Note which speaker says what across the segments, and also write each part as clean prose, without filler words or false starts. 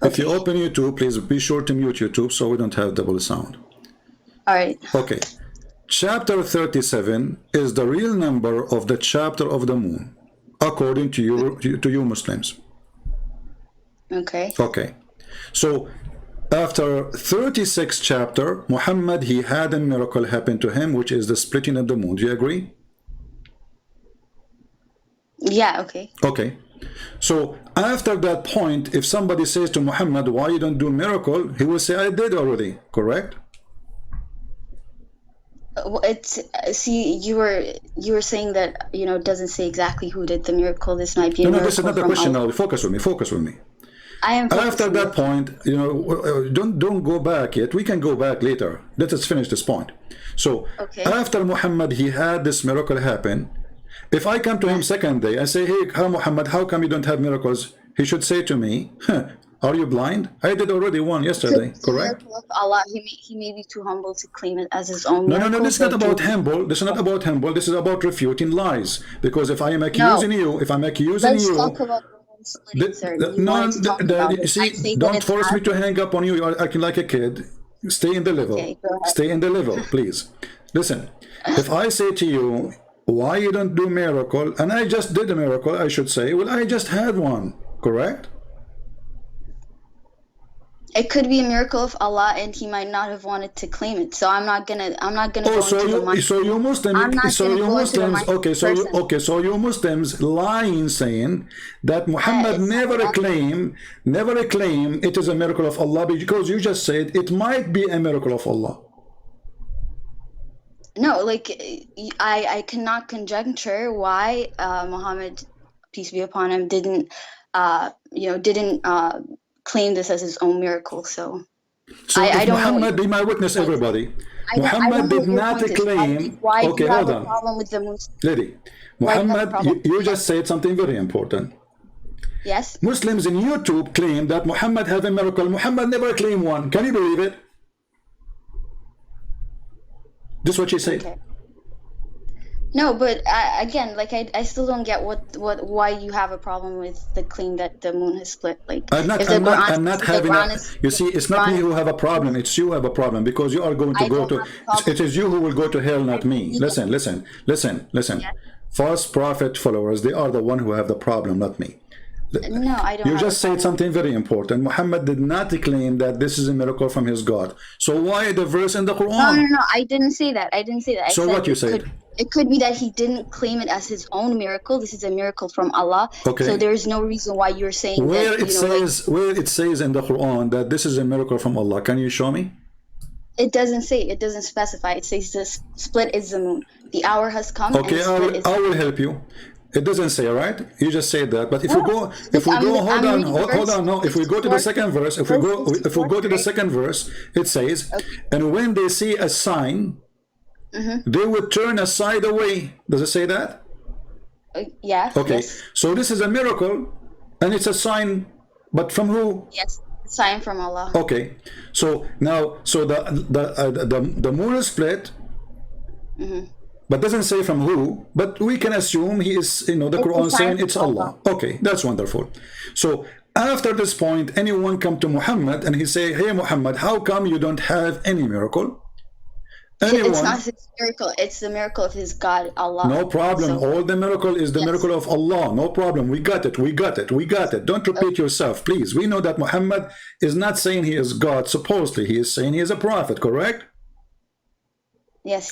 Speaker 1: If you open YouTube, please be sure to mute YouTube so we don't have double sound.
Speaker 2: All right.
Speaker 1: Okay. Chapter 37 is the real number of the chapter of the moon, according to you Muslims.
Speaker 2: Okay.
Speaker 1: Okay. So after 36 chapter, Muhammad, he had a miracle happen to him, which is the splitting of the moon. Do you agree?
Speaker 2: Yeah, okay.
Speaker 1: Okay. So after that point, if somebody says to Muhammad, why you don't do miracle, he will say, I did already, correct?
Speaker 2: It's see, you were saying that, you know, it doesn't say exactly who did the miracle. This might be a miracle.
Speaker 1: No, this is not the question
Speaker 2: Allah.
Speaker 1: now. Focus with me. Focus with me.
Speaker 2: I am
Speaker 1: After that point, you know, don't go back yet. We can go back later. Let us finish this point. So after Muhammad, he had this miracle happen. If I come to him second day, I say, hey, Muhammad, how come you don't have miracles? He should say to me, are you blind? I did already one yesterday, correct?
Speaker 2: Allah, he may be too humble to claim it as his own
Speaker 1: miracle.
Speaker 2: No,
Speaker 1: this is not about humble. This is not about humble. This is about refuting lies. Because if I am accusing you, if I'm accusing you,
Speaker 2: talk about
Speaker 1: see, don't force me to hang up on you. You are acting like a kid. Stay in the level. Stay in the level, please. Listen, if I say to you, why you don't do miracle, and I just did a miracle, I should say, well, I just had one, correct?
Speaker 2: It could be a miracle of Allah, and he might not have wanted to claim it. So I'm not gonna go
Speaker 1: so
Speaker 2: into the mind.
Speaker 1: So you Muslims, so you Muslims lying, saying that Muhammad never claim it is a miracle of Allah, because you just said it might be a miracle of Allah.
Speaker 2: No, like I cannot conjecture why Muhammad, peace be upon him, didn't claim this as his own miracle. So I don't
Speaker 1: Muhammad,
Speaker 2: know.
Speaker 1: Be my witness, everybody. Muhammad did not claim. Okay, hold on. Lady, Muhammad, you just said something very important.
Speaker 2: Yes.
Speaker 1: Muslims in YouTube claim that Muhammad had a miracle. Muhammad never claimed one. Can you believe it? This is what she said.
Speaker 2: Okay. No, but again, like I still don't get why you have a problem with the claim that the moon has split. Like
Speaker 1: I'm not having you see, it's not me who have a problem, it's you who have a problem, because you are going to go to, it is you who will go to hell, not me. Listen. Yeah. False prophet followers, they are the one who have the problem, not me.
Speaker 2: No, I don't.
Speaker 1: You just said something very important. Muhammad did not claim that this is a miracle from his God. So why the verse in the Quran?
Speaker 2: No, I didn't say that.
Speaker 1: So what you said?
Speaker 2: It could be that he didn't claim it as his own miracle. This is a miracle from Allah. Okay. So there is no reason why you're saying
Speaker 1: where
Speaker 2: that,
Speaker 1: where it says in the Quran that this is a miracle from Allah. Can you show me?
Speaker 2: It doesn't say. It doesn't specify. It says the split is the moon. The hour has come.
Speaker 1: Okay, I will help you. It doesn't say, right? You just said that. But if we go, hold on. No, if we go to the second verse, if we go to the second verse, it says, and when they see a sign, they would turn aside away. Does it say that?
Speaker 2: Yeah.
Speaker 1: Okay.
Speaker 2: Yes.
Speaker 1: So this is a miracle, and it's a sign, but from who?
Speaker 2: Yes, sign from Allah.
Speaker 1: Okay. So now, the moon is split. But doesn't say from who, but we can assume he is, the Quran saying it's Allah. Okay, that's wonderful. So after this point, anyone come to Muhammad and he say, hey Muhammad, how come you don't have any miracle?
Speaker 2: It's not his miracle, it's the miracle of his God, Allah.
Speaker 1: No problem. All the miracle is the miracle of Allah. No problem. We got it. Don't repeat yourself, please. We know that Muhammad is not saying he is God, supposedly. He is saying he is a prophet, correct?
Speaker 2: Yes.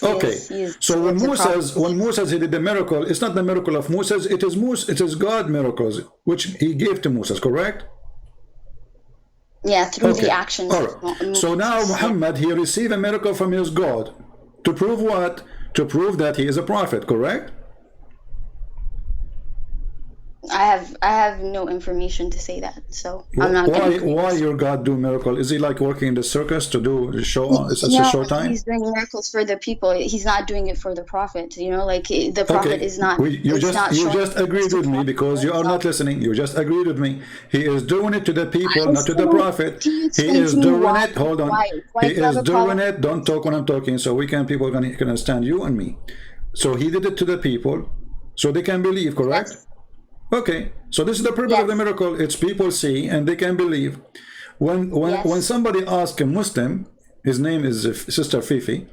Speaker 1: So when Moses he did the miracle, it's not the miracle of Moses, it is God miracles which he gave to Moses, correct?
Speaker 2: Yeah, through the actions.
Speaker 1: All right. So now Muhammad, he received a miracle from his God. To prove what? To prove that he is a prophet, correct?
Speaker 2: I have no information to say that, so I'm not.
Speaker 1: Why your God do miracle? Is he like working in the circus to do the show? It's a short time.
Speaker 2: He's doing miracles for the people. He's not doing it for the prophet. Like the prophet is not.
Speaker 1: You just agreed with me because you are not listening. You just agreed with me. He is doing it to the people, not to the prophet. He is doing it. Hold on. He is doing it. Don't talk when I'm talking, so people can understand you and me. So he did it to the people, so they can believe. Correct?
Speaker 2: Yes.
Speaker 1: Okay, so this is the purpose of the miracle. It's people see and they can believe. when somebody asks a Muslim, his name is Sister Fifi,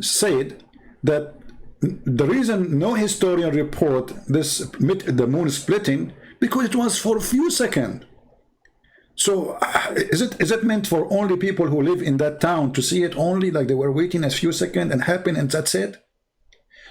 Speaker 1: said that the reason no historian report the moon splitting, because it was for a few seconds. So is it meant for only people who live in that town to see it only, like they were waiting a few seconds and happen and that's it?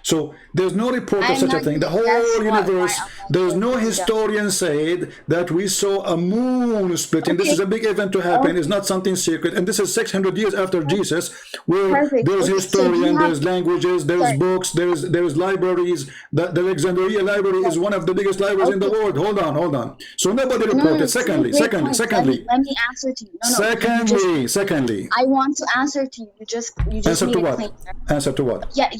Speaker 1: So there's no report of such a thing. The whole universe, there's no historian said that we saw a moon splitting. This is a big event to happen. It's not something secret. And this is 600 years after Jesus, where there's historian, there's languages, there's books, there's libraries. The Alexandria Library is one of the biggest libraries in the world. Hold on. So nobody reported. Secondly.
Speaker 2: Let me answer to you.
Speaker 1: Secondly.
Speaker 2: I want to answer to you. You just
Speaker 1: answer to what? Answer to what?
Speaker 2: Yeah,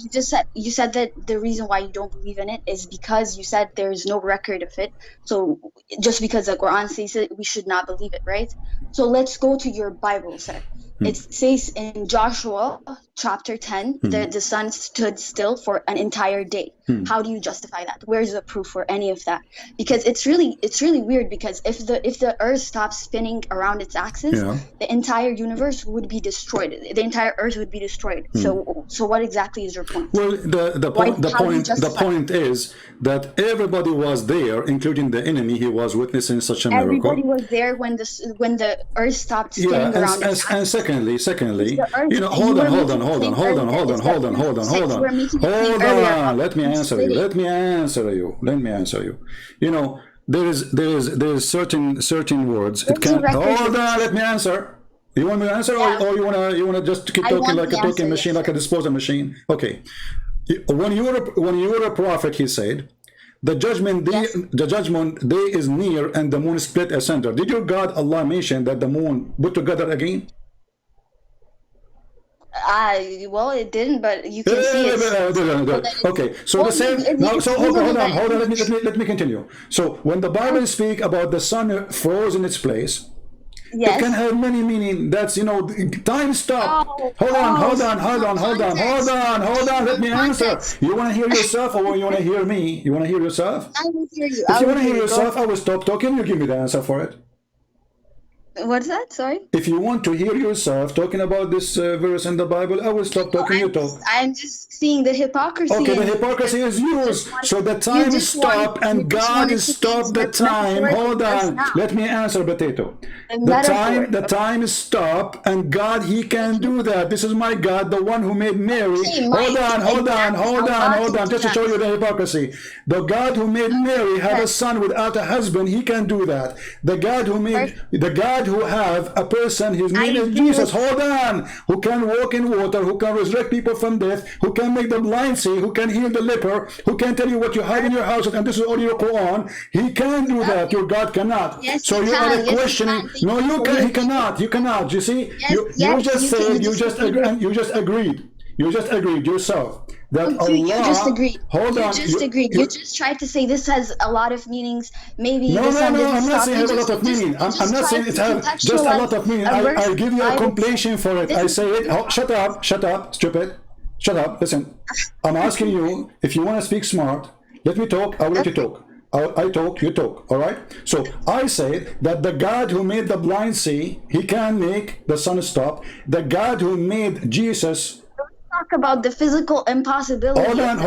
Speaker 2: you said that the reason why you don't believe in it is because you said there's no record of it. So just because the Quran says it, we should not believe it, right? So let's go to your Bible, sir. It says in Joshua chapter 10 that the sun stood still for an entire day. How do you justify that? Where's the proof for any of that? Because it's really weird, because if the earth stops spinning around its axis, the entire universe would be destroyed. The entire earth would be destroyed. So what exactly is your point?
Speaker 1: Well, the point is that everybody was there, including the enemy. He was witnessing such a miracle.
Speaker 2: Everybody was there when the earth stopped spinning around its axis.
Speaker 1: And secondly, you know, hold on. Let me answer you. You know, there's certain words. It can't. Hold on. Let me answer. You want me to answer, or you wanna just keep talking like a talking machine, like a disposal machine? Okay. When you were a prophet, he said, the judgment day is near, and the moon split asunder. Did your God Allah mention that the moon put together again?
Speaker 2: Well, it didn't, but you can see it.
Speaker 1: Okay, so the same. Now, so hold on. Let me continue. So when the Bible speak about the sun froze in its place, it can have many meaning. That's, you know, time stop. Hold on. Let me answer. You want to hear yourself, or you want to hear me? You want to hear yourself?
Speaker 2: I will hear you.
Speaker 1: If you want to hear yourself, I will stop talking. You give me the answer for it.
Speaker 2: What's that? Sorry?
Speaker 1: If you want to hear yourself talking about this verse in the Bible, I will stop talking. You talk.
Speaker 2: I'm just seeing the hypocrisy.
Speaker 1: Okay, the hypocrisy is yours. So the time is stopped, and God is stopped the time. Hold on. Let me answer, Potato. The time is stopped, and God, He can do that. This is my God, the one who made Mary. Hold on. Just to show you the hypocrisy. The God who made Mary have a son without a husband, He can do that. The God who have a person, his name is Jesus, hold on, who can walk in water, who can resurrect people from death, who can make the blind see, who can heal the leper, who can tell you what you have in your house, and this is all your Quran. He can do that. Your God cannot.
Speaker 2: Yes,
Speaker 1: so you are questioning. No, you can. He cannot. You cannot. You see, you just agreed yourself that Allah.
Speaker 2: You just agreed.
Speaker 1: Hold on.
Speaker 2: You just tried to say this has a lot of meanings. Maybe
Speaker 1: No, I'm not saying it has a lot of meaning. I'm not saying it has just a lot of meaning. I give you a completion for it. I say it. Oh, shut up, stupid. Shut up. Listen, I'm asking you, if you want to speak smart, let me talk. I will let you talk. I talk, you talk, all right? So I say that the God who made the blind see, He can make the sun stop. The God who made Jesus...
Speaker 2: Talk about the physical impossibility.
Speaker 1: Hold on.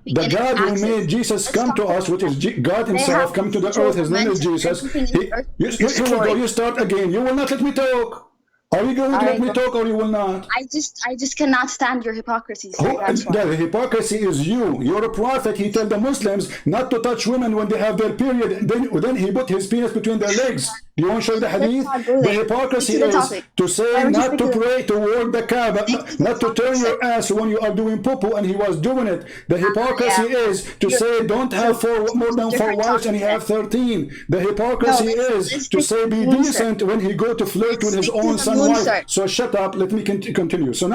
Speaker 1: The God who made Jesus come to us, which is God Himself, come to the earth. His name is Jesus. Here we go. You start again. You will not let me talk. Are you going to let me talk, or you will not?
Speaker 2: I just cannot stand your hypocrisy.
Speaker 1: The hypocrisy is you. You're a prophet. He told the Muslims not to touch women when they have their period. Then he put his penis between their legs. You want to show the hadith? The hypocrisy is to say not to pray toward the Kaaba, not to turn your ass when you are doing poo-poo, and he was doing it. The hypocrisy is to say don't have more than 4 wives, and he have 13. The hypocrisy is to say be decent when he go to flirt with his own son wife. So shut up, let me continue. So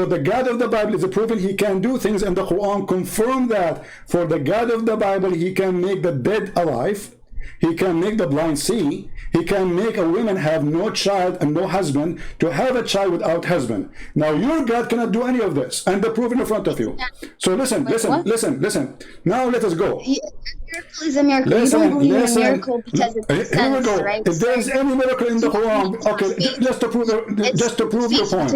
Speaker 1: the God of the Bible is proven He can do things, and the Quran confirm that. For the God of the Bible, He can make the dead alive. He can make the blind see. He can make a woman have no child and no husband to have a child without husband. Now your God cannot do any of this, and the proof in front of you. So listen. Now let us go.
Speaker 2: Miracle is a miracle. You don't believe in a miracle because it makes
Speaker 1: Here we
Speaker 2: sense,
Speaker 1: go.
Speaker 2: right?
Speaker 1: If there is any miracle in the Quran, okay, just to prove your point,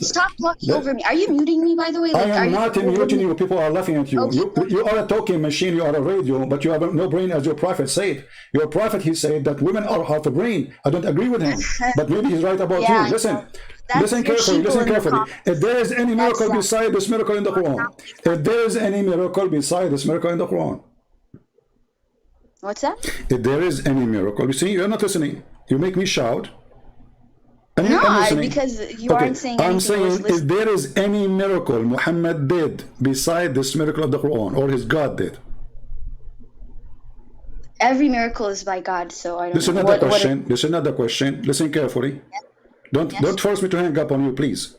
Speaker 2: Stop talking over me. Are you muting me, by the way?
Speaker 1: I am not muting you. People are laughing at you.
Speaker 2: Okay.
Speaker 1: You are a talking machine. You are a radio, but you have no brain, as your prophet said. Your prophet, he said that women are half a brain. I don't agree with him, but maybe he's right about you. Listen. Listen carefully, listen carefully. If there is any miracle beside this miracle in the Quran, if there is any miracle beside this miracle in the Quran.
Speaker 2: What's that?
Speaker 1: If there is any miracle, you see, you're not listening. You make me shout.
Speaker 2: No, because you aren't saying anything.
Speaker 1: I'm saying if there is any miracle Muhammad did beside this miracle of the Quran, or his God did.
Speaker 2: Every miracle is by God, so I don't
Speaker 1: This is
Speaker 2: know.
Speaker 1: not the question. This is not the question. Listen carefully. Don't force me to hang up on you, please.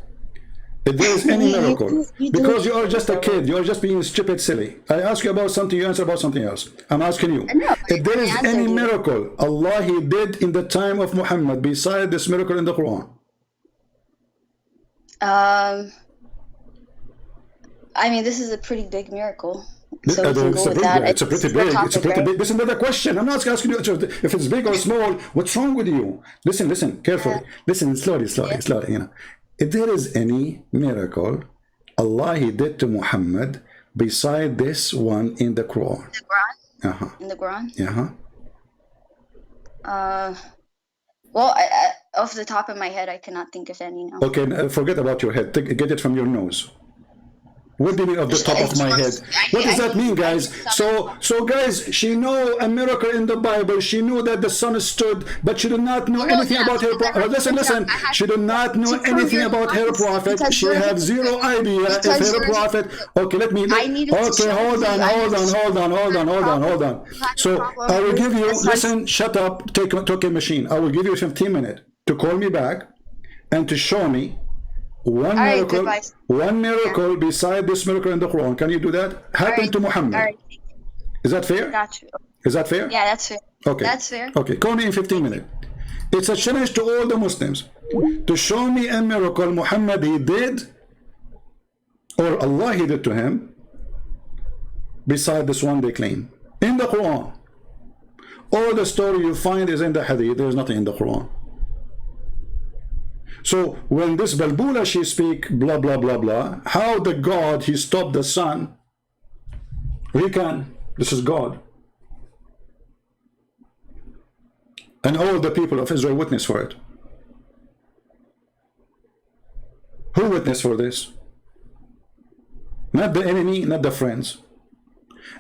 Speaker 1: If there is any miracle, because you are just a kid, you are just being stupid, silly. I ask you about something, you answer about something else. I'm asking you, if there is any miracle Allah He did in the time of Muhammad beside this miracle in the Quran.
Speaker 2: I mean, this is a pretty big miracle. So
Speaker 1: It's a pretty big. This is not a question. I'm not asking you if it's big or small. What's wrong with you? Listen carefully. Listen slowly. You know, if there is any miracle Allah He did to Muhammad beside this one in the Quran.
Speaker 2: The Quran. In the Quran. Well, off the top of my head, I cannot think of any now.
Speaker 1: Okay, forget about your head. Get it from your nose. What do you mean of the top of my head? What does that mean, guys? So guys, she knew a miracle in the Bible. She knew that the sun stood, but she did not know anything about her prophet. Listen. She did not know anything about her prophet. She had zero idea if her prophet. Okay, let me. Okay, hold on. So I will give you. Listen, shut up. Take a machine. I will give you 15 minutes to call me back and to show me one miracle beside this miracle in the Quran. Can you do that? Happened to Muhammad. Is that fair?
Speaker 2: Gotcha.
Speaker 1: Is that fair?
Speaker 2: Yeah, that's fair.
Speaker 1: Okay.
Speaker 2: That's fair.
Speaker 1: Okay, call me in 15 minutes. It's a challenge to all the Muslims to show me a miracle Muhammad he did, or Allah he did to him, beside this one they claim. In the Quran. All the story you find is in the Hadith. There is nothing in the Quran. So when this Balbula she speak blah blah blah blah, how the God he stopped the sun? We can. This is God. And all the people of Israel witness for it. Who witnessed for this? Not the enemy, not the friends.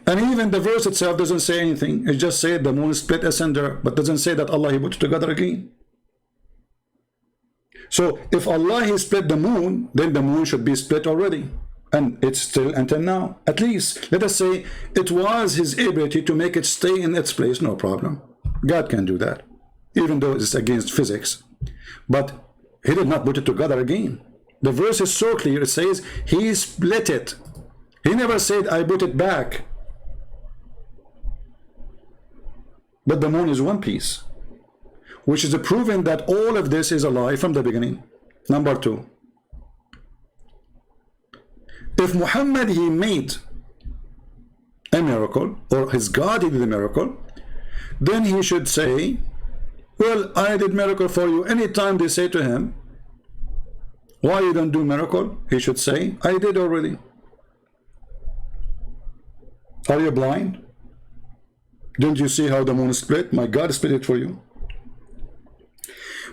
Speaker 1: And even the verse itself doesn't say anything. It just said the moon split asunder, but doesn't say that Allah he put it together again. So if Allah he split the moon, then the moon should be split already. And it's still until now. At least, let us say, it was his ability to make it stay in its place, no problem. God can do that, even though it's against physics. But he did not put it together again. The verse is so clear, it says, he split it. He never said, I put it back. But the moon is one piece, which is a proven that all of this is a lie from the beginning. Number two, if Muhammad he made a miracle, or his God did a miracle, then he should say, well, I did miracle for you. Anytime they say to him, why you don't do miracle? He should say, I did already. Are you blind? Didn't you see how the moon split? My God split it for you.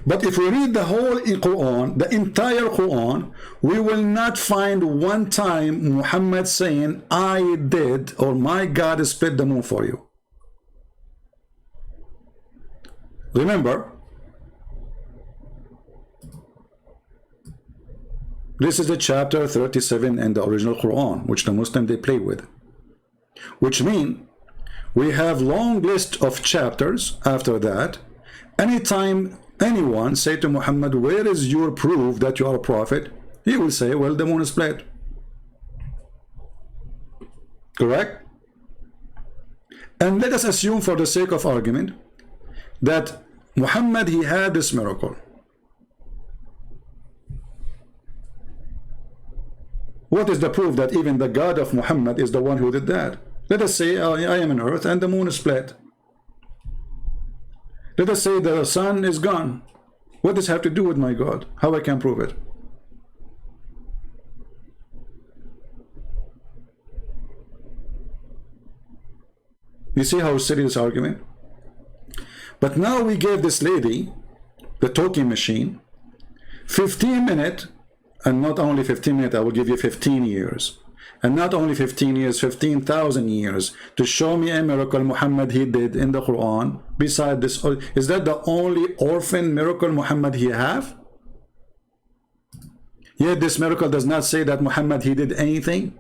Speaker 1: But if we read the whole Quran, the entire Quran, we will not find one time Muhammad saying, I did, or my God split the moon for you. Remember, this is the chapter 37 in the original Quran, which the Muslim they play with. Which means we have long list of chapters after that. Anytime anyone say to Muhammad, where is your proof that you are a prophet? He will say, well, the moon is split. Correct? And let us assume for the sake of argument that Muhammad he had this miracle. What is the proof that even the God of Muhammad is the one who did that? Let us say I am on earth and the moon is split. Let us say the sun is gone. What does it have to do with my God? How I can prove it? You see how silly this argument? But now we gave this lady, the talking machine, 15 minutes, and not only 15 minutes, I will give you 15 years. And not only 15 years, 15,000 years to show me a miracle Muhammad he did in the Quran. Beside this, is that the only orphan miracle Muhammad he have? Yet this miracle does not say that Muhammad he did anything.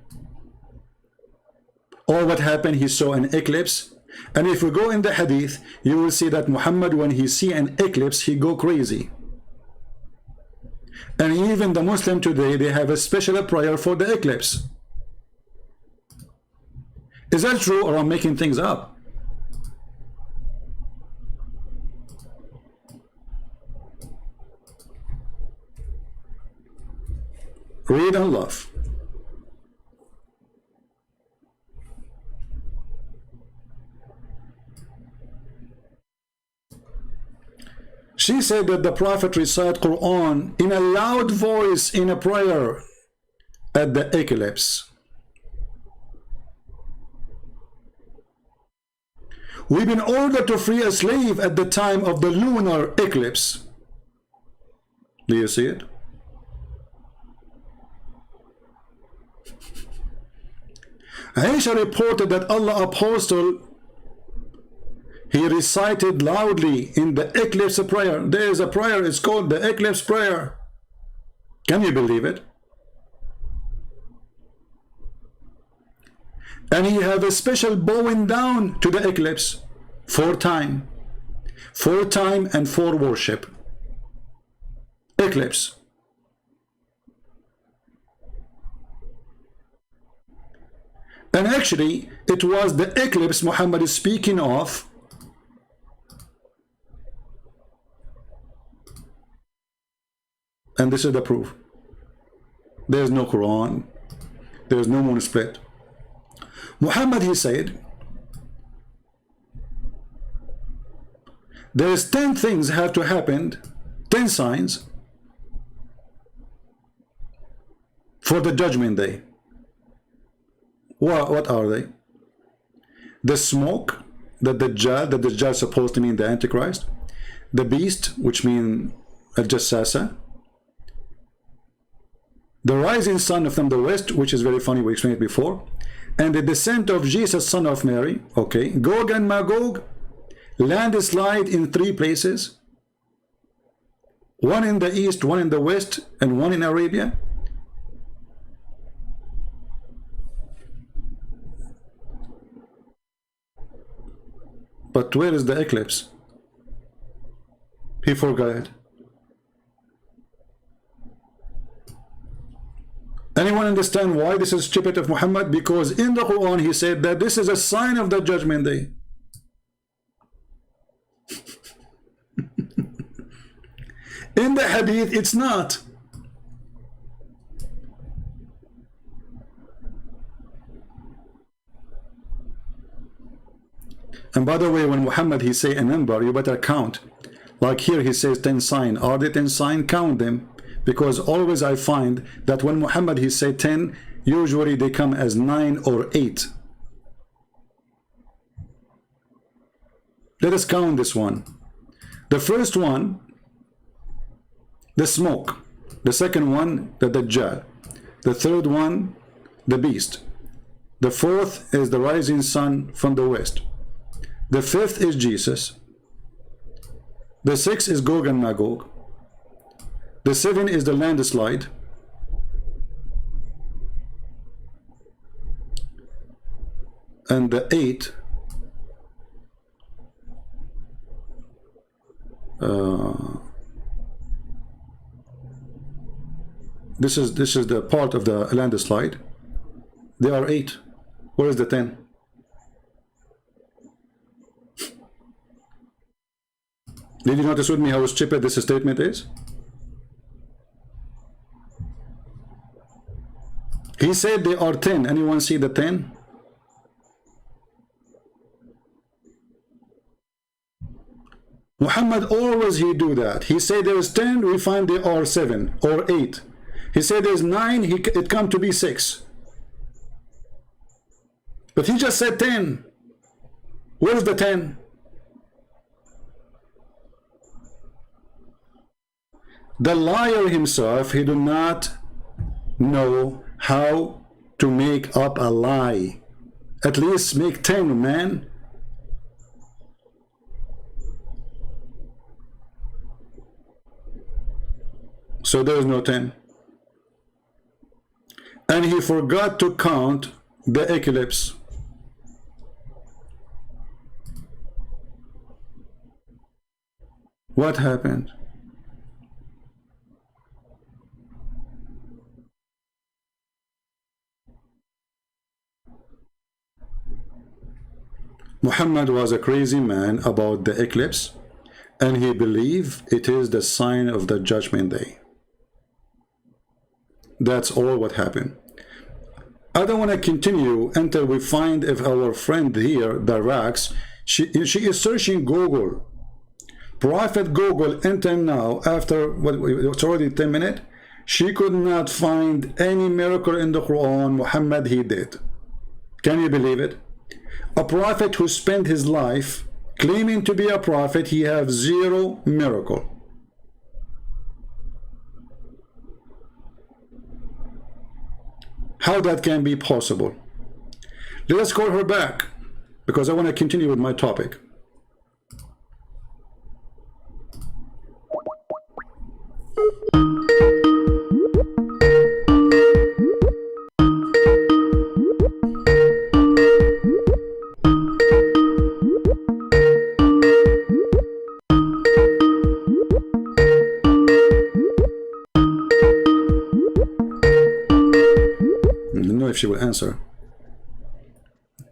Speaker 1: Or what happened, he saw an eclipse. And if we go in the hadith, you will see that Muhammad, when he see an eclipse, he go crazy. And even the Muslim today, they have a special prayer for the eclipse. Is that true, or I'm making things up? Read and love. She said that the Prophet recited Quran in a loud voice in a prayer at the eclipse. We've been ordered to free a slave at the time of the lunar eclipse. Do you see it? Aisha reported that Allah apostle, he recited loudly in the eclipse prayer. There is a prayer, it's called the eclipse prayer. Can you believe it? And he had a special bowing down to the eclipse 4 times. 4 times and 4 worship. Eclipse. And actually, it was the eclipse Muhammad is speaking of. And this is the proof. There is no Quran. There is no moon split. Muhammad, he said, there is 10 things have to happen, 10 signs for the judgment day. What are they? The smoke, the Dajjal is supposed to mean the Antichrist, the beast, which means Al-Jassasa, the rising sun from the west, which is very funny, we explained it before, and the descent of Jesus, son of Mary. Okay, Gog and Magog, landslide in 3 places, one in the east, one in the west, and one in Arabia. But where is the eclipse? He forgot. Anyone understand why this is stupid of Muhammad? Because in the Quran he said that this is a sign of the judgment day. In the hadith it's not. And by the way, when Muhammad he say a number, you better count. Like here he says 10 sign. Are they 10 sign? Count them. Because always I find that when Muhammad he say 10, usually they come as 9 or 8. Let us count this one. The first one, the smoke. The second one, the Dajjal. The third one, the beast. The fourth is the rising sun from the west. The fifth is Jesus. The sixth is Gog and Magog. The 7 is the landslide. And the 8 this is the part of the landslide. There are 8. Where is the 10? Did you notice with me how stupid this statement is? He said there are 10. Anyone see the 10? Muhammad always he do that. He say there's 10, we find there are 7 or 8. He said there's 9, it come to be 6. But he just said 10. Where's the 10? The liar himself, he do not know how to make up a lie. At least make 10, man. So there is no 10. And he forgot to count the eclipse. What happened? Muhammad was a crazy man about the eclipse, and he believed it is the sign of the judgment day. That's all what happened. I don't want to continue until we find if our friend here, the Rax, she is searching Google. Prophet Google until now, after what, it's already 10 minutes, she could not find any miracle in the Quran. Muhammad, he did. Can you believe it? A prophet who spent his life claiming to be a prophet, he have 0 miracle. How that can be possible? Let us call her back, because I want to continue with my topic. If she will answer.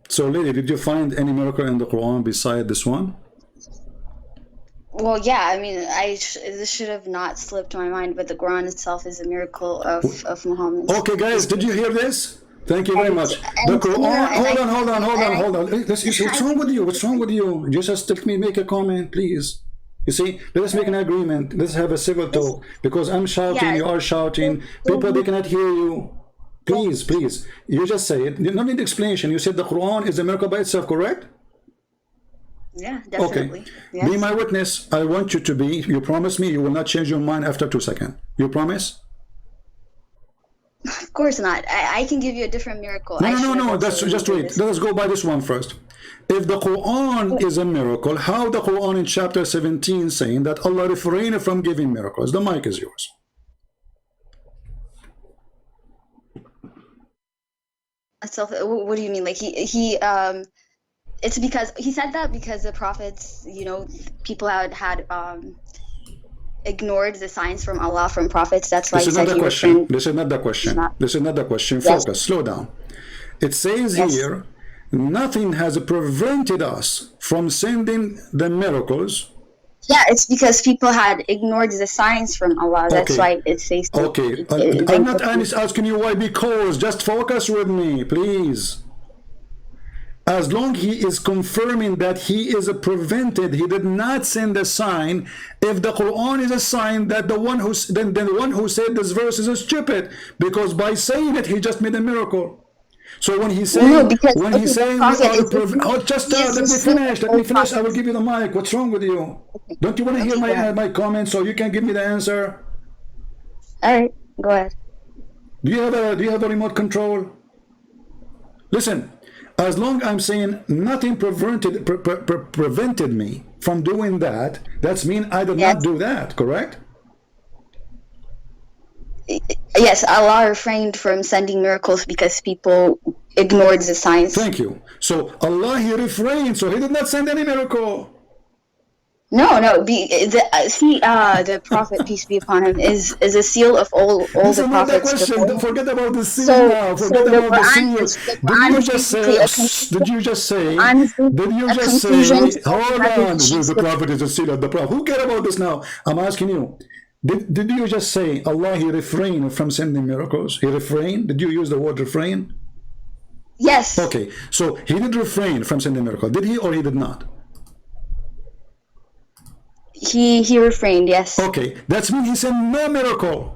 Speaker 1: So lady, did you find any miracle in the Quran beside this one?
Speaker 2: Well, yeah, I mean, this should have not slipped my mind, but the Quran itself is a miracle of Muhammad.
Speaker 1: Okay, guys, did you hear this? Thank you very much. The Quran, hold on. What's wrong with you? What's wrong with you? You just let me make a comment, please. You see, let us make an agreement. Let's have a civil talk, because I'm shouting, you are shouting. People, they cannot hear you. Please, please. You just say it. You don't need explanation. You said the Quran is a miracle by itself, correct?
Speaker 2: Yeah, definitely.
Speaker 1: Okay.
Speaker 2: Yes.
Speaker 1: Be my witness. I want you to be. You promise me you will not change your mind after 2 seconds. You promise?
Speaker 2: Of course not. I can give you a different miracle.
Speaker 1: No. That's just wait. Let us go by this one first. If the Quran is a miracle, how the Quran in chapter 17 saying that Allah refrained from giving miracles? The mic is yours.
Speaker 2: So what do you mean? Like it's because he said that because the prophets, people had ignored the signs from Allah from prophets. That's why
Speaker 1: this is not the question. This is not the question. This is not the question. Focus. Yes. Slow down. It says here, nothing has prevented us from sending the miracles.
Speaker 2: Yeah, it's because people had ignored the signs from Allah. That's why it says.
Speaker 1: Okay, I'm not asking you why, because just focus with me, please. As long he is confirming that he is prevented, he did not send a sign. If the Quran is a sign, that the one who the one who said this verse is stupid, because by saying it he just made a miracle. So when he saying let me finish. I will give you the mic. What's wrong with you? Don't you want to hear my comments so you can give me the answer?
Speaker 2: All right, go ahead.
Speaker 1: Do you have a remote control? Listen, as long I'm saying nothing prevented me from doing that, that's mean I did not do that, correct?
Speaker 2: Yes, Allah refrained from sending miracles because people ignored the signs.
Speaker 1: Thank you. So Allah, he refrained, so he did not send any miracle.
Speaker 2: No. The Prophet, peace be upon him, is a seal of all the prophets.
Speaker 1: Don't forget about the seal now. Forget about the seal. Did you just say? Hold on. The Prophet is a seal of the Prophet. Who cares about this now? I'm asking you. Did you just say Allah, he refrained from sending miracles? He refrained? Did you use the word refrain?
Speaker 2: Yes.
Speaker 1: Okay, so he did refrain from sending miracles. Did he or he did not?
Speaker 2: He refrained, yes.
Speaker 1: Okay, that's mean he said no miracle.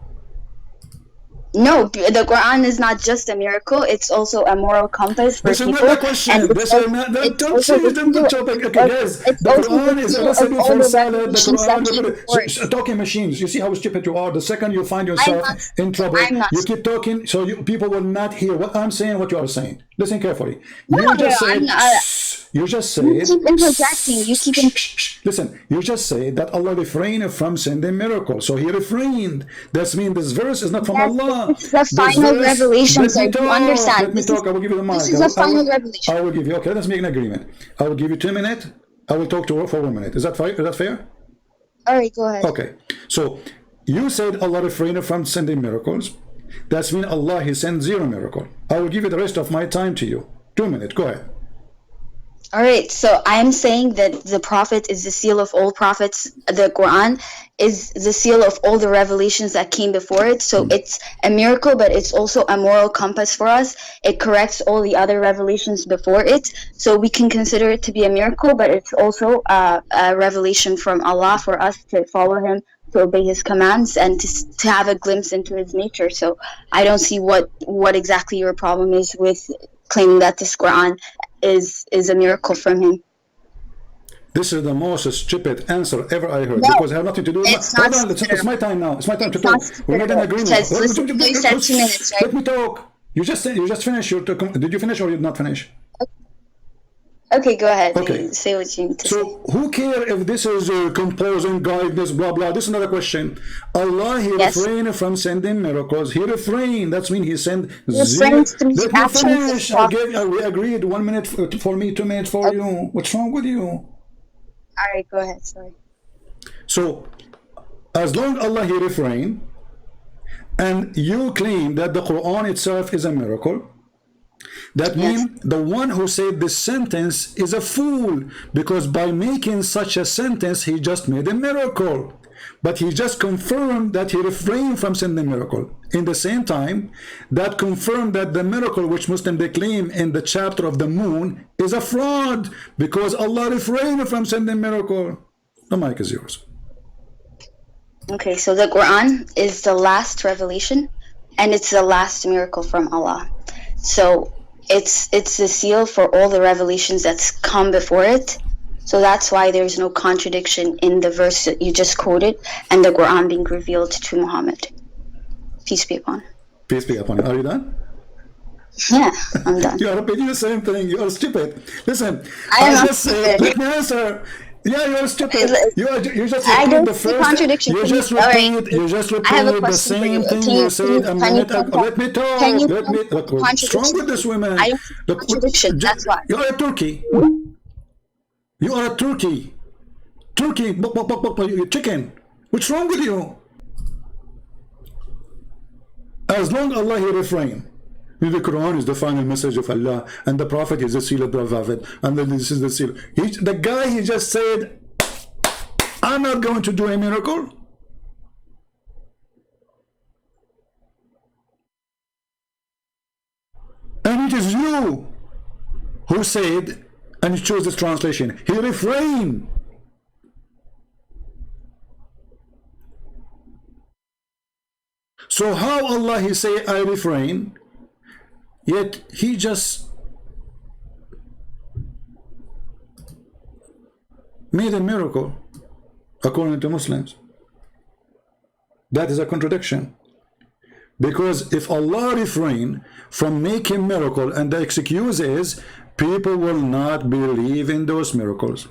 Speaker 2: No, the Quran is not just a miracle, it's also a moral compass for
Speaker 1: This is
Speaker 2: people.
Speaker 1: not the question. This is not the topic. Okay, guys, the Quran is a recipe for salad. The Quran, talking machines. You see how stupid you are. The second you find yourself in trouble, you keep talking, so people will not hear what I'm saying, what you are saying. Listen carefully. You just said. You just said.
Speaker 2: You keep interjecting. You keep.
Speaker 1: Listen. You just said that Allah refrained from sending miracles, so He refrained. That means this verse is not from Allah.
Speaker 2: This is the final revelation, sir. Do you understand?
Speaker 1: Let me talk. I will give you the mic.
Speaker 2: This is the final revelation.
Speaker 1: I will give you. Okay, let's make an agreement. I will give you 2 minutes. I will talk to her for 1 minute. Is that fair? Is that fair?
Speaker 2: All right, go ahead.
Speaker 1: Okay. So you said Allah refrained from sending miracles. That's mean Allah He sent 0 miracle. I will give you the rest of my time to you. 2 minutes. Go ahead.
Speaker 2: All right, so I'm saying that the Prophet is the seal of all prophets. The Quran is the seal of all the revelations that came before it. So it's a miracle, but it's also a moral compass for us. It corrects all the other revelations before it. So we can consider it to be a miracle, but it's also a revelation from Allah for us to follow Him, to obey His commands, and to have a glimpse into His nature. So I don't see what exactly your problem is with claiming that this Quran is a miracle from Him.
Speaker 1: This is the most stupid answer ever I heard, because I have nothing to do with
Speaker 2: it's not
Speaker 1: hold on, it's my time now. It's my time to talk. We made an agreement.
Speaker 2: You said 2 minutes, right?
Speaker 1: Let me talk. You just finished. Did you finish or you did not finish?
Speaker 2: Okay, go ahead.
Speaker 1: Okay.
Speaker 2: Say what you need to say.
Speaker 1: So who care if this is composing guidance, blah blah? This is another question. Allah He refrained from sending miracles. He refrained. That's mean He sent 0. Let me finish. We agreed. 1 minute for me, 2 minutes for you. What's wrong with you?
Speaker 2: All right, go ahead. Sorry.
Speaker 1: So as long Allah He refrained, and you claim that the Quran itself is a miracle, that means the one who said this sentence is a fool, because by making such a sentence he just made a miracle, but he just confirmed that he refrained from sending miracle. In the same time, that confirmed that the miracle which Muslims they claim in the chapter of the moon is a fraud, because Allah refrained from sending miracle. The mic is yours.
Speaker 2: Okay, so the Quran is the last revelation, and it's the last miracle from Allah. So it's the seal for all the revelations that's come before it. So that's why there's no contradiction in the verse that you just quoted and the Quran being revealed to Muhammad. Peace be upon him.
Speaker 1: Peace be upon him. Are you done?
Speaker 2: Yeah, I'm done.
Speaker 1: You are repeating the same thing. You are stupid. Listen,
Speaker 2: I
Speaker 1: just let me answer. Yeah, you're stupid. You just repeat the first.
Speaker 2: Contradiction.
Speaker 1: You just repeat the same thing you said a minute ago. Let me talk. Let me. What's wrong with this woman?
Speaker 2: I don't see contradiction. That's why.
Speaker 1: You are a turkey. You are a turkey. Turkey. You chicken. What's wrong with you? As long Allah He refrain. The Quran is the final message of Allah, and the Prophet is the seal of the Prophet, and then this is the seal. The guy he just said, I'm not going to do a miracle. And it is you who said, and you chose this translation, he refrained. So how Allah He say, I refrain? Yet he just made a miracle according to Muslims. That is a contradiction. Because if Allah refrain from making miracle, and the excuse is people will not believe in those miracles.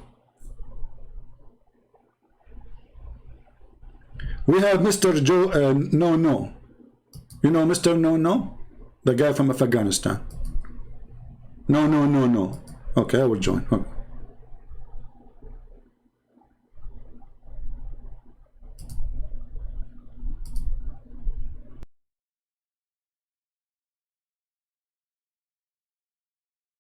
Speaker 1: We have Mr. Joe No. You know Mr. No? The guy from Afghanistan. No. Okay, I will join. Okay.